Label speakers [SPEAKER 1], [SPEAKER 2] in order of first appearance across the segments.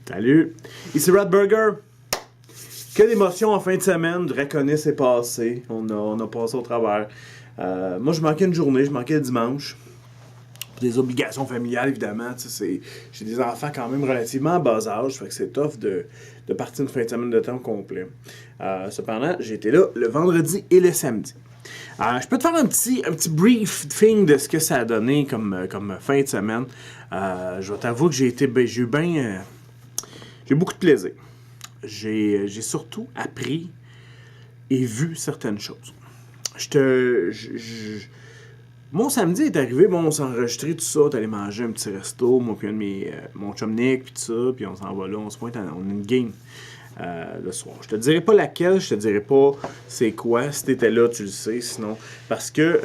[SPEAKER 1] Salut! Ici Radburger. Quelle émotion en fin de semaine. Draconis est passé. On a passé au travers. Moi, je manquais une journée. Je manquais le dimanche. Des obligations familiales, évidemment. J'ai des enfants quand même relativement à bas âge. Fait que c'est tough de partir une fin de semaine de temps complet. Cependant, j'ai été là le vendredi et le samedi. Je peux te faire un petit briefing de ce que ça a donné comme fin de semaine. Je vais t'avouer que j'ai beaucoup de plaisir. J'ai surtout appris et vu certaines choses. Mon samedi est arrivé, on s'est enregistré tout ça, t'es allé manger un petit resto, moi puis mon chum Nick, puis tout ça, puis on s'en va là, on se pointe, on a une game le soir. Je te dirai pas laquelle, je te dirai pas c'est quoi, si t'étais là, tu le sais, sinon, parce que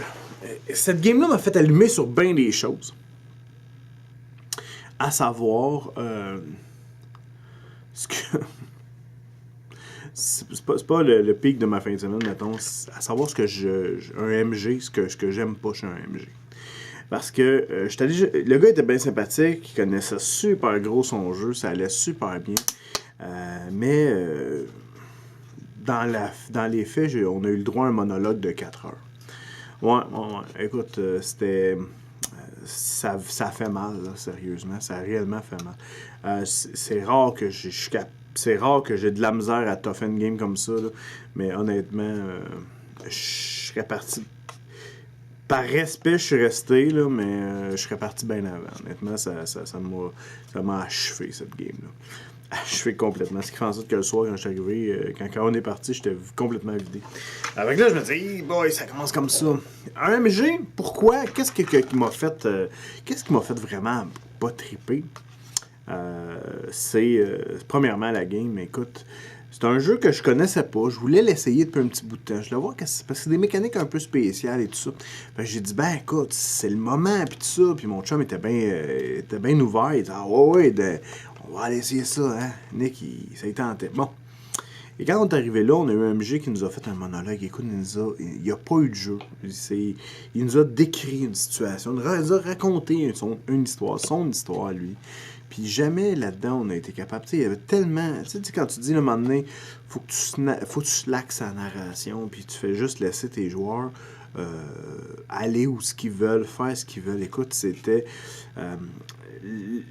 [SPEAKER 1] cette game-là m'a fait allumer sur bien des choses. À savoir, ce que... C'est pas le pic de ma fin de semaine, mettons, à savoir ce que un MG, ce que j'aime pas chez un MG. Parce que le gars était bien sympathique, il connaissait super gros son jeu, ça allait super bien. Mais dans les faits, on a eu le droit à un monologue de 4 heures. Ouais. Écoute, c'était... Ça fait mal, là, sérieusement. Ça a réellement fait mal. C'est rare que c'est rare que j'ai de la misère à tough une game comme ça, là. Mais honnêtement, je serais parti... Par respect, je suis resté, là, mais je serais parti bien avant. Honnêtement, ça m'a achevé, cette game-là. Achevé complètement. Ce qui fait en sorte que le soir, quand je suis arrivé, quand on est parti, j'étais complètement vidé. Avec là, je me dis, hey boy, ça commence comme ça. Un MG, pourquoi? Qu'est-ce qui m'a fait vraiment pas triper? Premièrement la game, écoute, c'est un jeu que je connaissais pas, je voulais l'essayer depuis un petit bout de temps, je voulais voir parce que c'est des mécaniques un peu spéciales et tout ça. Fait que j'ai dit écoute, c'est le moment puis tout ça, puis mon chum était bien ouvert, il dit on va aller essayer ça, hein. Nick, ça y tentait. Bon. Et quand on est arrivé là, on a eu un MG qui nous a fait un monologue. Écoute, il n'y a pas eu de jeu. Il nous a décrit une situation, il nous a raconté une histoire, son histoire, lui. Puis jamais là-dedans, on a été capable. Tu sais, il y avait tellement... Tu sais, quand tu dis, le moment donné, faut que tu slacks sa narration, puis tu fais juste laisser tes joueurs aller où ce qu'ils veulent, faire ce qu'ils veulent. Écoute, c'était...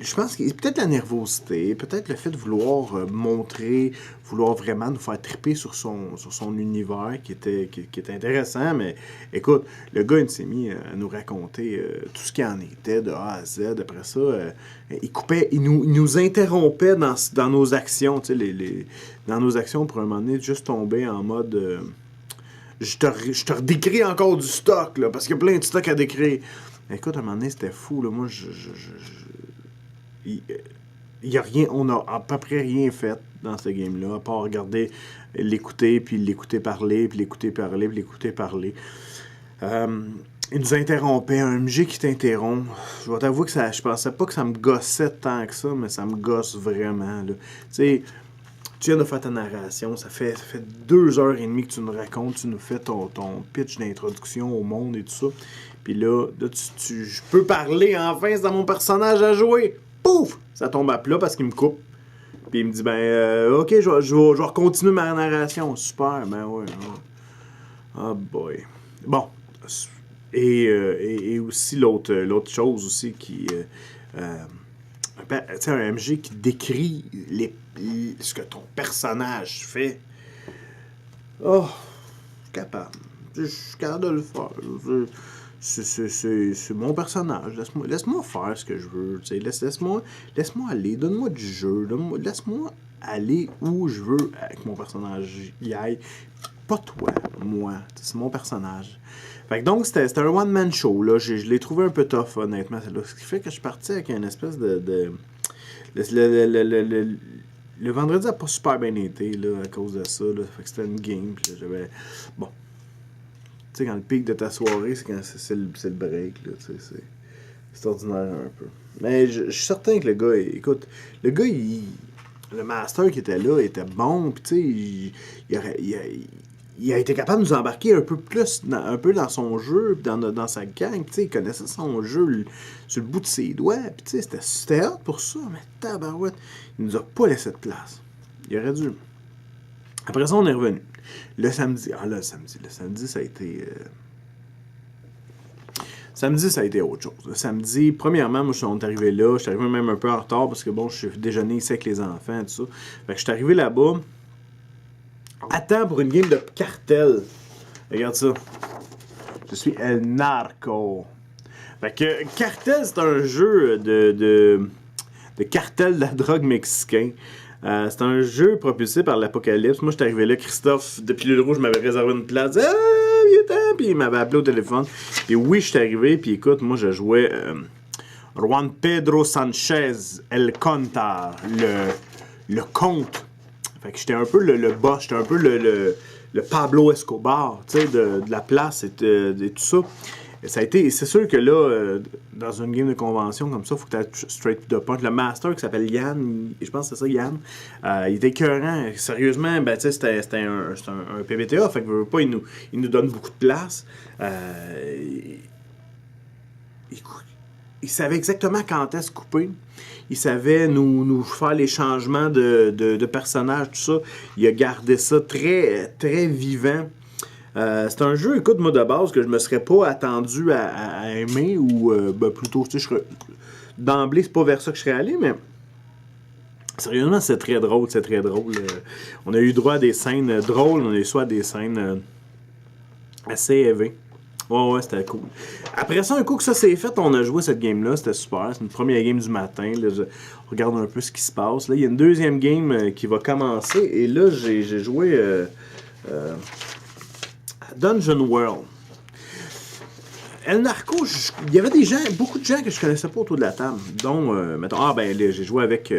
[SPEAKER 1] je pense que peut-être la nervosité, peut-être le fait de vouloir vouloir vraiment nous faire triper sur son univers qui était intéressant, mais écoute, le gars il s'est mis à nous raconter tout ce qu'il en était de A à Z. Après ça, il nous interrompait dans nos actions, tu sais, dans nos actions pour un moment donné juste tomber en mode je te redécris encore du stock là, parce qu'il y a plein de stock à décrire. Écoute, à un moment donné, c'était fou là, moi il y a rien, on a à peu près rien fait dans ce game-là, à part regarder, l'écouter, puis l'écouter parler, puis l'écouter parler, puis l'écouter parler. Il nous interrompait, un MG qui t'interrompt. Je vais t'avouer que je pensais pas que ça me gossait tant que ça, mais ça me gosse vraiment. Tu sais, tu viens de faire ta narration, ça fait 2h30 que tu nous racontes, tu nous fais ton pitch d'introduction au monde et tout ça. Puis là je peux parler enfin, c'est dans mon personnage à jouer. Pouf! Ça tombe à plat parce qu'il me coupe. Puis il me dit, ok, je vais continuer ma narration. Super, ouais. Oh boy. Bon. Et aussi l'autre chose aussi qui... tu sais, un MG qui décrit ce que ton personnage fait. Oh, je suis capable. Je suis capable de le faire. C'est mon personnage. Laisse-moi faire ce que je veux. Laisse-moi aller. Donne-moi du jeu. Laisse-moi aller où je veux avec mon personnage y aille. Pas toi, moi. C'est mon personnage. Fait que donc, c'était un one-man show. Là. Je l'ai trouvé un peu tough, honnêtement. Ce qui fait que je suis parti avec une espèce de le vendredi n'a pas super bien été là, à cause de ça. Là. Fait que c'était une game. Puis j'avais... Bon. Tu sais, quand le pic de ta soirée, c'est quand c'est le break, là, tu sais, c'est ordinaire un peu. Mais je suis certain que le gars, écoute, le gars, le master qui était là était bon, puis tu sais, il a été capable de nous embarquer un peu plus, un peu dans son jeu, dans sa gang. Tu sais, il connaissait son jeu sur le bout de ses doigts. Puis tu sais, c'était hot pour ça, mais tabarouette, il nous a pas laissé de place. Il aurait dû. Après ça, on est revenu. Le samedi, le samedi, ça a été... Samedi, ça a été autre chose. Le samedi, premièrement, moi, on est arrivé là. Je suis arrivé même un peu en retard parce que, bon, je suis déjeuné ici avec les enfants, tout ça. Fait que je suis arrivé là-bas. Attends pour une game de cartel. Regarde ça. Je suis El Narco. Fait que cartel, c'est un jeu de cartel de la drogue mexicain. C'est un jeu propulsé par l'Apocalypse. Moi, j'étais arrivé là. Christophe, depuis le rouge, m'avait réservé une place. Puis il m'avait appelé au téléphone. Et oui, je suis arrivé. Puis écoute, moi, je jouais Juan Pedro Sanchez El Contar, le comte. Fait que j'étais un peu le boss. J'étais un peu le Pablo Escobar, tu sais, de la place et tout ça. Ça a été, c'est sûr que là, dans une game de convention comme ça, il faut que tu aies straight to the point. Le master qui s'appelle Yann, je pense que c'est ça, Yann, il était écœurant. Sérieusement, ben, tu sais, c'était un PBTA, fait que pas, il nous donne beaucoup de place. Il savait exactement quand est-ce couper. Il savait nous faire les changements de personnages, tout ça. Il a gardé ça très, très vivant. C'est un jeu, écoute, moi de base, que je me serais pas attendu à aimer, ou plutôt, tu sais, d'emblée, c'est pas vers ça que je serais allé, mais sérieusement, c'est très drôle, on a eu droit à des scènes drôles, on a eu soit des scènes assez élevées. Ouais, c'était cool. Après ça, un coup que ça s'est fait, on a joué cette game-là, c'était super. C'est une première game du matin. Là, je regarde un peu ce qui se passe. Là, il y a une deuxième game qui va commencer. Et là, j'ai joué Dungeon World. El Narco, il y avait beaucoup de gens que je connaissais pas autour de la table. Dont, mettons, j'ai joué avec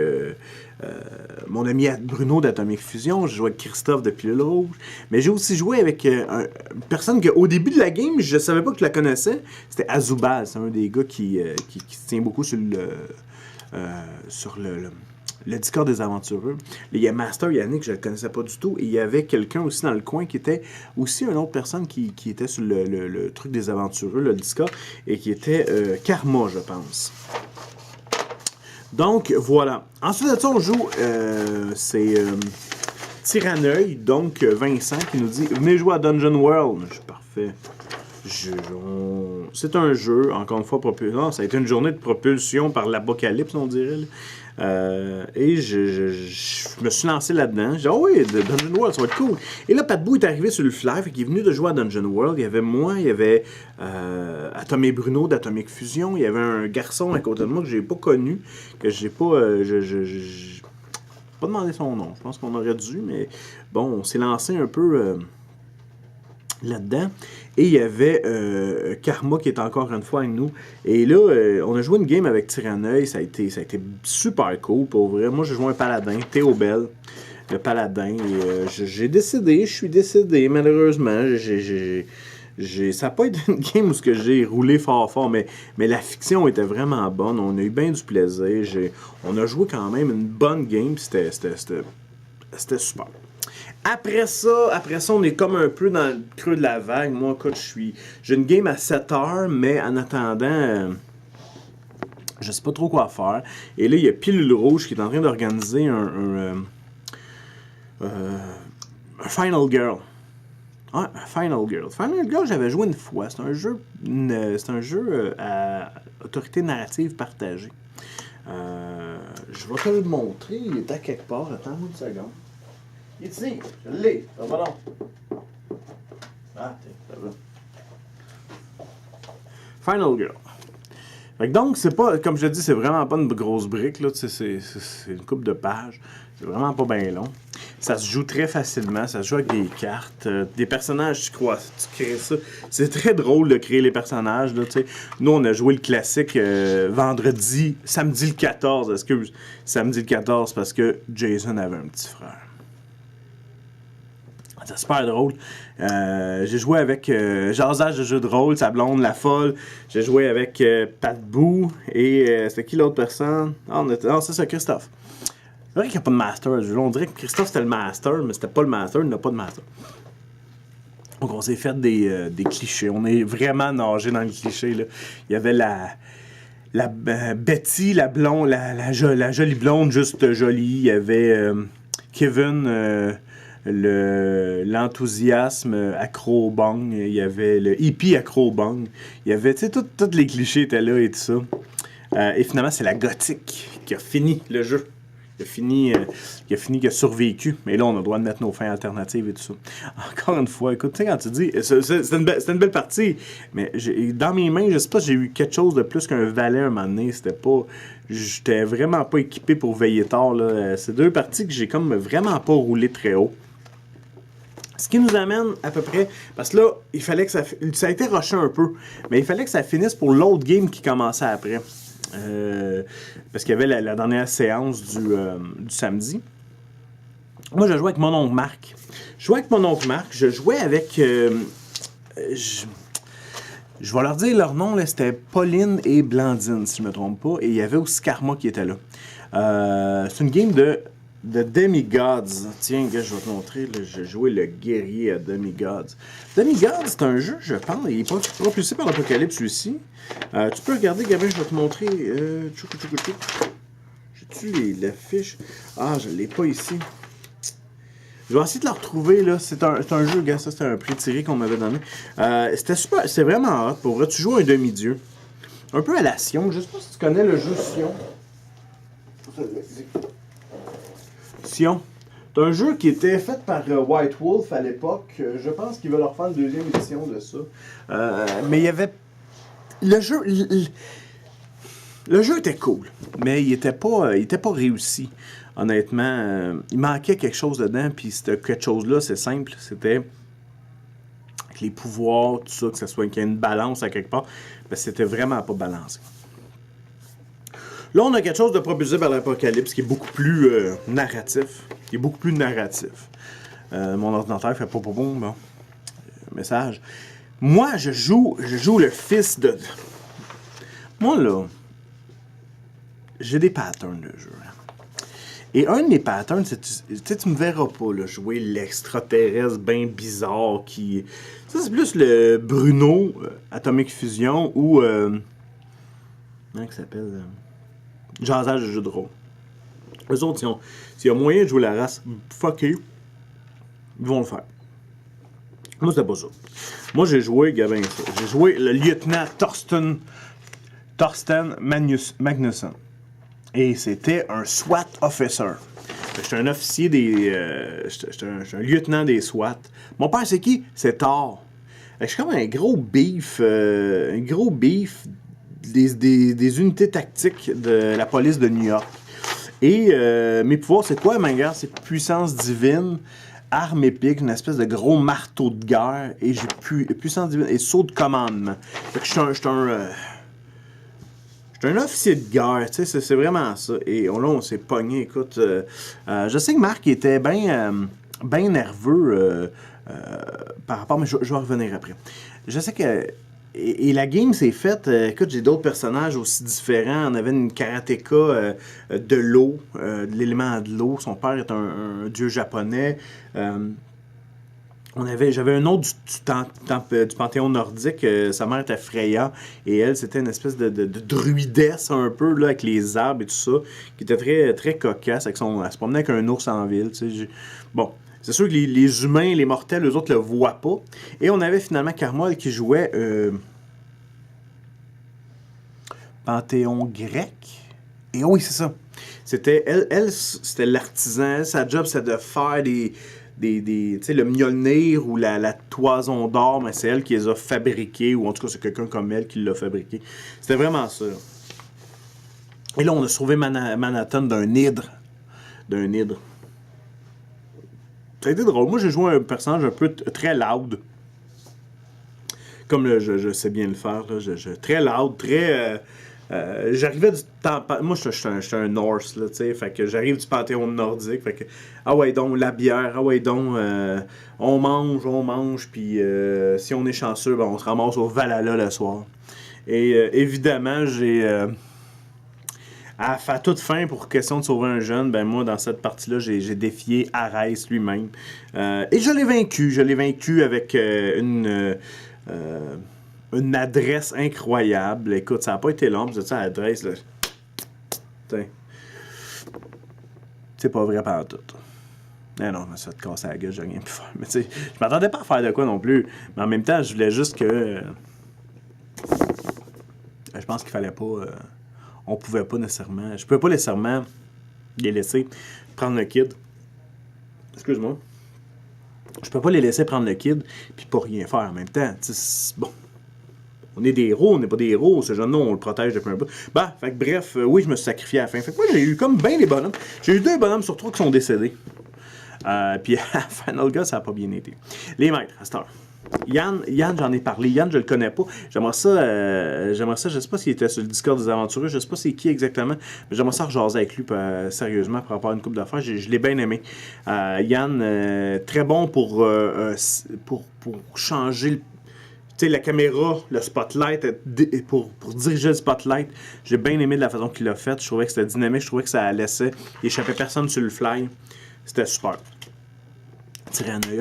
[SPEAKER 1] mon ami Bruno d'Atomic Fusion, j'ai joué avec Christophe de Pilule Rouge, mais j'ai aussi joué avec une personne qu'au début de la game, je savais pas que je la connaissais. C'était Azubal, c'est un des gars qui se tient beaucoup sur le Discord des aventureux. Il y a Master Yannick, je ne le connaissais pas du tout. Et il y avait quelqu'un aussi dans le coin qui était aussi une autre personne qui était sur le truc des aventureux, le Discord, et qui était Karma, je pense. Donc, voilà. Ensuite de ça, on joue, c'est Tyranneuil, donc Vincent, qui nous dit « Venez jouer à Dungeon World ». Je suis parfait. C'est un jeu, encore une fois, ça a été une journée de propulsion par l'Apocalypse, on dirait. Et je me suis lancé là-dedans. J'ai dit, oh oui, Dungeon World, ça va être cool. Et là, Pat Bou est arrivé sur le fly, fait qu'il est venu de jouer à Dungeon World. Il y avait moi, il y avait Atom et Bruno d'Atomic Fusion. Il y avait un garçon à côté de moi que j'ai pas connu, que j'ai pas. Pas demandé son nom. Je pense qu'on aurait dû, mais bon, on s'est lancé un peu là-dedans. Et il y avait Karma qui est encore une fois avec nous. Et là, on a joué une game avec Tyranneuil. Ça a été super cool, pour vrai. Moi, j'ai joué un paladin, Théo Bell, le paladin. Et je suis décédé, malheureusement. Ça n'a pas été une game où j'ai roulé fort, mais la fiction était vraiment bonne. On a eu bien du plaisir. On a joué quand même une bonne game. C'était super. Après ça, on est comme un peu dans le creux de la vague. Moi, écoute, j'ai une game à 7 heures, mais en attendant, je sais pas trop quoi faire. Et là, il y a Pilule Rouge qui est en train d'organiser un Final Girl. Ah, Final Girl. Final Girl, j'avais joué une fois. C'est un jeu à autorité narrative partagée. Je vais te le montrer. Il est à quelque part. Attends-moi une seconde. Il est ici, je l'ai, ça va donc. Ah, ça va. Final Girl. Fait que donc, c'est pas, comme je dis, c'est vraiment pas une grosse brique, là, c'est une couple de pages. C'est vraiment pas bien long. Ça se joue très facilement, ça se joue avec des cartes, des personnages, tu crées ça. C'est très drôle de créer les personnages, là, tu sais. Nous, on a joué le classique samedi le 14, samedi le 14, parce que Jason avait un petit frère. C'est super drôle. J'ai joué avec Jasage de jeu de rôle, sa blonde, la folle. J'ai joué avec Pat Bou et c'était qui l'autre personne? Non, c'est ça, Christophe. C'est vrai qu'il n'y a pas de master. On dirait que Christophe c'était le master, mais c'était pas le master, il n'a pas de master. Donc, on s'est fait des clichés. On est vraiment nagé dans le cliché, là. Il y avait Betty, la blonde, la jolie blonde, juste jolie. Il y avait Kevin, l'enthousiasme accro au bang. Il y avait le hippie accro au bang. Il y avait, tu sais, tous les clichés étaient là et tout ça. Et finalement, c'est la gothique qui a fini le jeu. Qui a survécu. Mais là, on a le droit de mettre nos fins alternatives et tout ça. Encore une fois, écoute, tu sais, quand tu dis, c'est une belle partie, mais dans mes mains, je sais pas, j'ai eu quelque chose de plus qu'un valet un moment donné. J'étais vraiment pas équipé pour veiller tard, là. C'est 2 parties que j'ai comme vraiment pas roulé très haut. Ce qui nous amène à peu près, parce que là, il fallait que ça a été rushé un peu, mais il fallait que ça finisse pour l'autre game qui commençait après. Parce qu'il y avait la dernière séance du samedi. Moi, je jouais avec mon oncle Marc. Je jouais avec... je vais leur dire leur nom, là, c'était Pauline et Blandine, si je me trompe pas. Et il y avait aussi Karma qui était là. C'est une game de Demigods. Tiens, gars, je vais te montrer. Là, je jouais le guerrier à Demigods. Demigods, c'est un jeu, je pense. Il est propulsé par l'Apocalypse, celui-ci. Tu peux regarder, Gavin, je vais te montrer. J'ai-tu la fiche? Ah, je l'ai pas ici. Je vais essayer de la retrouver, là. C'est un jeu, gars, ça, c'était un prix tiré qu'on m'avait donné. C'était super, c'était vraiment hot, pour vrai. Tu joues un demi-dieu. Un peu à la Sion. Je sais pas si tu connais le jeu Sion. Sion. C'est un jeu qui était fait par White Wolf à l'époque. Je pense qu'ils veulent leur faire une deuxième édition de ça. Mais il y avait... Le jeu était cool, mais il était pas réussi. Honnêtement, il manquait quelque chose dedans, puis c'était quelque chose-là, c'est simple. C'était avec les pouvoirs, tout ça, que ça soit qu'il y ait une balance à quelque part. Ben, c'était vraiment pas balancé. Là, on a quelque chose de propulsé par l'Apocalypse qui est beaucoup plus narratif. Mon ordinateur fait pas bon. Message. Moi, je joue le fils de... Moi, là, j'ai des patterns de jeu. Et un de mes patterns, c'est... Tu me verras pas là, jouer l'extraterrestre bien bizarre qui... Ça, c'est plus le Bruno, Atomic Fusion, ou... comment ça s'appelle? Jasage de jeu de rôle. Eux autres, s'il y a moyen de jouer la race fuckée, ils vont le faire. Moi, c'était pas ça. Moi, j'ai joué, Gavin, ça. J'ai joué le lieutenant Thorsten Magnusson. Et c'était un SWAT officer. J'étais un officier des... j'étais un lieutenant des SWAT. Mon père, c'est qui? C'est Thor. Je suis comme un gros beef des unités tactiques de la police de New York. Et mes pouvoirs, c'est quoi, ma guerre? C'est puissance divine, arme épique, une espèce de gros marteau de guerre, et j'ai puissance divine et saut de commandement. Fait que je suis un officier de guerre, tu sais, c'est vraiment ça. Et là, on s'est pogné, écoute. Je sais que Marc était bien nerveux par rapport, mais je vais revenir après. Je sais que... Et la game s'est faite, écoute, j'ai d'autres personnages aussi différents. On avait une karatéka de l'eau, de l'élément de l'eau. Son père est un dieu japonais. J'avais un autre du panthéon nordique. Sa mère était Freya. Et elle, c'était une espèce de druidesse un peu, là, avec les arbres et tout ça, qui était très, très cocasse. Elle se promenait avec un ours en ville. Tu sais, bon. C'est sûr que les humains, les mortels, eux autres le voient pas. Et on avait finalement Carmol qui jouait Panthéon grec. Et oui, c'est ça. C'était elle c'était l'artisan. Sa job, c'était de faire tu sais, le Mjolnir ou la toison d'or, mais c'est elle qui les a fabriqués, ou en tout cas, c'est quelqu'un comme elle qui l'a fabriqué. C'était vraiment ça. Et là, on a sauvé Manhattan d'un hydre. Ça a été drôle. Moi, j'ai joué un personnage un peu très loud. Comme je sais bien le faire. Là, très loud, très... j'arrivais du temps... Moi, je suis un Norse, là, tu sais. Fait que j'arrive du panthéon nordique. Fait que, ah ouais, donc, la bière. Ah ouais, donc, on mange. Puis, si on est chanceux, ben, on se ramasse au Valhalla le soir. Et évidemment, j'ai... à toute fin pour question de sauver un jeune, ben moi, dans cette partie-là, j'ai défié Arès lui-même. Et je l'ai vaincu. Je l'ai vaincu avec une adresse incroyable. Écoute, ça n'a pas été long. Vous savez, l'adresse, là. Putain. C'est pas vrai pendant tout. Non, je me suis fait casser la gueule, j'ai rien pu faire. Mais tu sais, je m'attendais pas à faire de quoi non plus. Mais en même temps, je voulais juste que... je pense qu'il fallait pas... on pouvait pas nécessairement... Je pouvais pas nécessairement les laisser prendre le kid. Excuse-moi. Je peux pas les laisser prendre le kid puis pas rien faire en même temps. Bon. On est des héros, on n'est pas des héros. Ce jeune-là, on le protège depuis un peu. Bah, fait que bref, oui, je me suis sacrifié à la fin. Fait que moi, j'ai eu comme bien des bonhommes. J'ai eu 2 bonhommes sur 3 qui sont décédés. Puis à Final Gun, ça n'a pas bien été. Les maîtres, à cette heure. Yann, j'en ai parlé. Yann, je le connais pas. J'aimerais ça, je sais pas s'il était sur le Discord des aventureux, je sais pas c'est qui exactement, mais j'aimerais ça rejaser avec lui sérieusement par rapport à une couple d'affaires. Je l'ai bien aimé. Yann, très bon pour changer la caméra, le spotlight, pour diriger le spotlight. J'ai bien aimé de la façon qu'il l'a fait. Je trouvais que c'était dynamique, je trouvais que ça laissait échapper personne sur le fly. C'était super. Tyranneuil,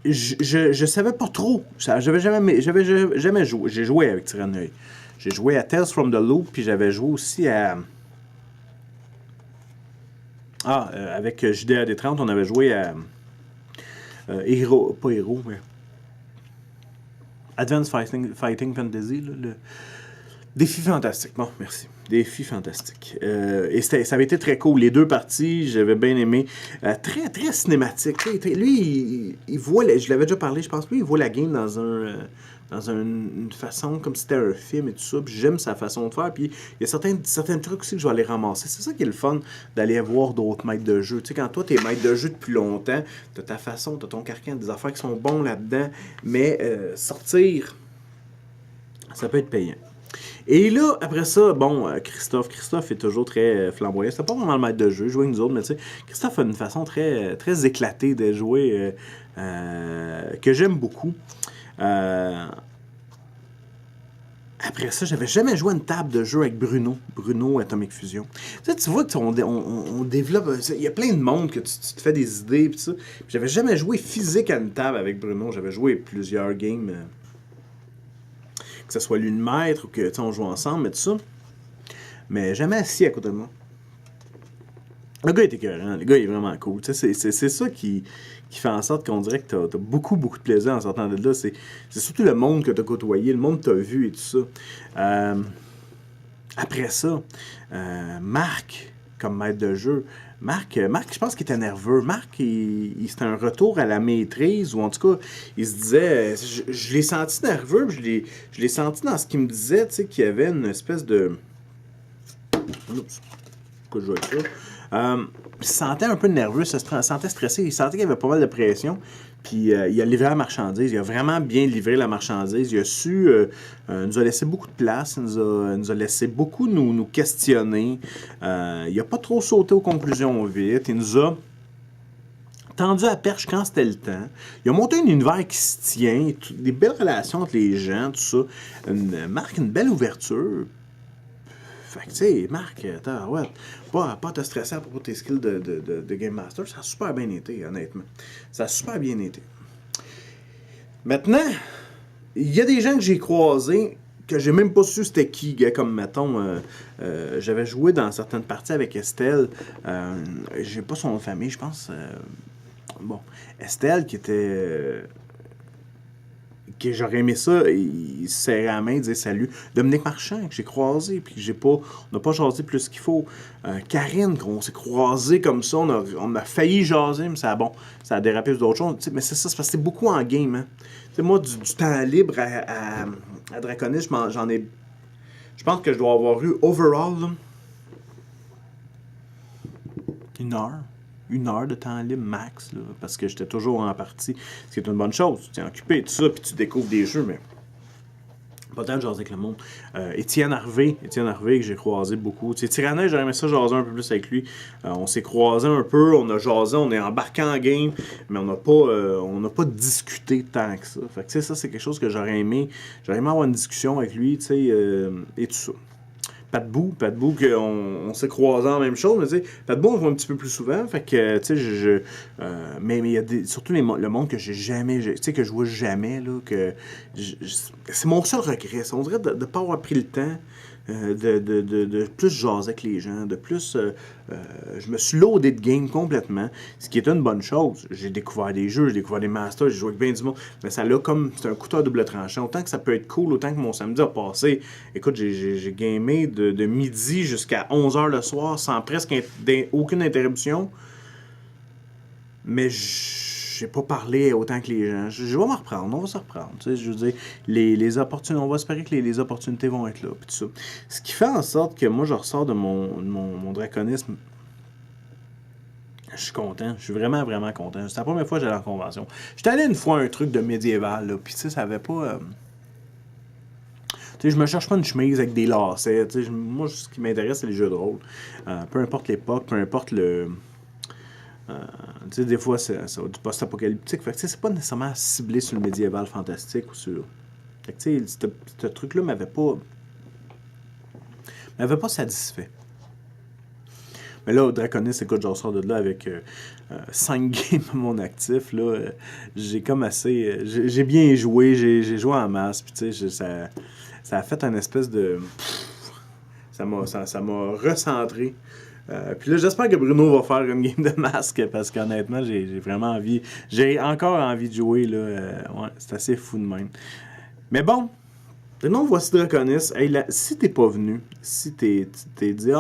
[SPEAKER 1] je savais pas trop. J'avais jamais joué. J'ai joué avec Tyranneuil. J'ai joué à Tales from the Loop, puis j'avais joué aussi à... avec JDAD30, on avait joué à... pas Hero, mais... Advanced Fighting Fantasy, là, le... Défi fantastique. Bon, merci. Défi fantastique. Et ça avait été très cool. Les 2 parties, j'avais bien aimé. Très, très cinématique. Lui, il voit... je l'avais déjà parlé, je pense. Lui, il voit la game dans une façon comme si c'était un film et tout ça. Puis j'aime sa façon de faire. Puis il y a certains trucs aussi que je vais aller ramasser. C'est ça qui est le fun d'aller voir d'autres maîtres de jeu. Tu sais, quand toi, t'es maître de jeu depuis longtemps, t'as ta façon, t'as ton carcan, des affaires qui sont bons là-dedans. Mais sortir, ça peut être payant. Et là, après ça, bon, Christophe est toujours très flamboyant. C'était pas vraiment le maître de jeu, jouer avec nous autres, mais tu sais, Christophe a une façon très, très éclatée de jouer que j'aime beaucoup. Après ça, j'avais jamais joué à une table de jeu avec Bruno Atomic Fusion. Tu vois qu'on développe... Il y a plein de monde que tu te fais des idées, pis ça. J'avais jamais joué physique à une table avec Bruno. J'avais joué plusieurs games... que ce soit lui le maître ou que on joue ensemble, mais tout ça. Mais jamais assis à côté de moi. Le gars est écœurant, le gars est vraiment cool. C'est ça qui fait en sorte qu'on dirait que t'as beaucoup, beaucoup de plaisir en sortant de là. C'est surtout le monde que t'as côtoyé, le monde que t'as vu et tout ça. Après ça, Marc, comme maître de jeu, Marc, je pense qu'il était nerveux. Marc, c'était un retour à la maîtrise, ou en tout cas, il se disait... Je l'ai senti nerveux, puis je l'ai senti dans ce qu'il me disait, tu sais, qu'il y avait une espèce de... Oups, pourquoi je joue avec ça? Il se sentait un peu nerveux, il se sentait stressé, il sentait qu'il y avait pas mal de pression. Puis il a livré la marchandise, il a vraiment bien livré la marchandise. Il a su, nous a laissé beaucoup de place, il nous a laissé beaucoup nous questionner. Il n'a pas trop sauté aux conclusions vite, il nous a tendu à la perche quand c'était le temps. Il a monté un univers qui se tient, des belles relations entre les gens, tout ça. Marc, une belle ouverture. Fait que, tu sais, Marc, ouais, pas te stresser à propos de tes skills de Game Master. Ça a super bien été, honnêtement. Ça a super bien été. Maintenant, il y a des gens que j'ai croisés que j'ai même pas su c'était qui, gars, comme, mettons, j'avais joué dans certaines parties avec Estelle. J'ai pas son nom de famille, je pense. Bon, Estelle qui était... que j'aurais aimé ça, il se serrait la main, il disait salut. Dominique Marchand, que j'ai croisé, puis on n'a pas jasé plus qu'il faut. Karine, qu'on s'est croisé comme ça, on a failli jaser, mais ça a dérapé sur d'autres choses. Mais c'est ça, c'est parce que c'est beaucoup en game. Hein. Moi, du temps libre à Draconis, j'en ai... Je pense que je dois avoir eu, overall, là, 1 heure de temps libre max, là, parce que j'étais toujours en partie, ce qui est une bonne chose. Tu es occupé et tout ça, puis tu découvres des jeux, mais Pas tant de jaser avec le monde. Étienne Harvey, que j'ai croisé beaucoup. Tu sais, Tyrannet, j'aurais aimé ça jaser un peu plus avec lui. On s'est croisé un peu, on a jasé, on est embarqué en game, mais on n'a pas discuté tant que ça. Fait que, tu sais, ça, c'est quelque chose que j'aurais aimé. J'aurais aimé avoir une discussion avec lui, tu sais, et tout ça. Patbou, on s'est croisés en même chose, mais tu sais, Patbou, on le voit un petit peu plus souvent, fait que, tu sais, mais il y a surtout le monde que j'ai jamais, tu sais, que je vois jamais, là, c'est mon seul regret, on dirait de ne pas avoir pris le temps de plus jaser avec les gens, de plus, je me suis loadé de game complètement, ce qui est une bonne chose. J'ai découvert des jeux, j'ai découvert des masters, j'ai joué avec bien du monde, mais ça là comme, c'est un couteau à double tranchant. Autant que ça peut être cool, autant que mon samedi a passé. Écoute, j'ai gamé de midi jusqu'à 11h le soir sans presque aucune interruption, mais j'ai pas parlé autant que les gens. Je vais m'en reprendre, on va se reprendre. Tu sais, je veux dire, les opportunités, on va espérer que les opportunités vont être là. Puis tout ça. Ce qui fait en sorte que moi, je ressors de mon draconisme. Je suis content, je suis vraiment, vraiment content. C'est la première fois que j'allais en convention. J'étais allé une fois à un truc de médiéval, là, puis tu sais, ça avait pas... Tu sais, je me cherche pas une chemise avec des lacets, tu sais, moi, ce qui m'intéresse, c'est les jeux de rôle. Peu importe l'époque, peu importe le... tu sais, des fois, c'est du post-apocalyptique. Fait que, tu sais, c'est pas nécessairement ciblé sur le médiéval fantastique ou sur... Fait que, tu sais, ce truc-là m'avait pas satisfait. Mais là, au Draconis, écoute, j'en sors de là avec 5 games à mon actif. Là, j'ai comme assez... j'ai bien joué, j'ai joué en masse. Puis, tu sais, ça a fait un espèce de... Ça m'a recentré. Puis là, j'espère que Bruno va faire une game de masque parce qu'honnêtement, j'ai vraiment envie. J'ai encore envie de jouer. Là, ouais, c'est assez fou de même. Mais bon, non, voici Draconis. Hey, si t'es pas venu, si t'es dit,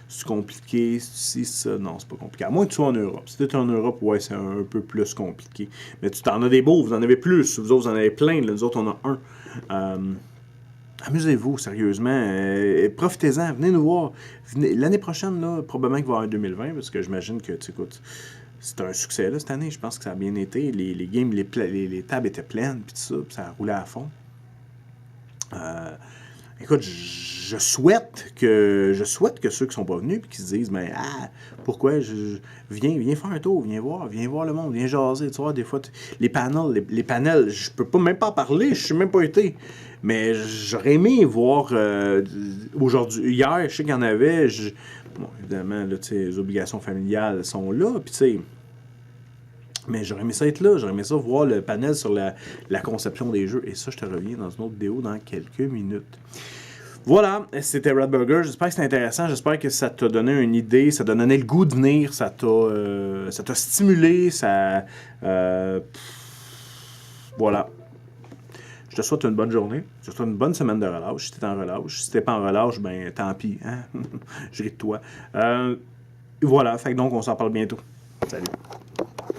[SPEAKER 1] c'est compliqué, si ça, non, c'est pas compliqué. À moins que tu sois en Europe. Si t'es en Europe, ouais, c'est un peu plus compliqué. Mais tu t'en as des beaux, vous en avez plus. Vous autres, vous en avez plein. Là, nous autres, on a un. Amusez-vous, sérieusement. Profitez-en, venez nous voir. L'année prochaine, là, probablement qu'il va y avoir un 2020, parce que j'imagine que, tu écoutes, c'était un succès là, cette année. Je pense que ça a bien été. Les games, les tables étaient pleines, puis tout ça, puis ça roulait à fond. Écoute, je souhaite que ceux qui sont pas venus puis qui se disent mais pourquoi viens faire un tour, viens voir le monde, viens jaser, tu vois, des fois les panels, je peux pas même pas en parler, je suis même pas été. Mais j'aurais aimé voir aujourd'hui, hier, je sais qu'il y en avait, bon, évidemment là, tu sais, les obligations familiales sont là, puis tu sais, mais j'aurais aimé ça être là, j'aurais aimé ça voir le panel sur la conception des jeux. Et ça, je te reviens dans une autre vidéo dans quelques minutes. Voilà, c'était Red Burger. J'espère que c'était intéressant. J'espère que ça t'a donné une idée, ça t'a donné le goût de venir, ça t'a stimulé, voilà. Je te souhaite une bonne journée. Je te souhaite une bonne semaine de relâche. Si t'es en relâche. Si t'es pas en relâche, ben tant pis. Hein? Je ris de toi. Voilà, fait que donc on s'en parle bientôt. Salut.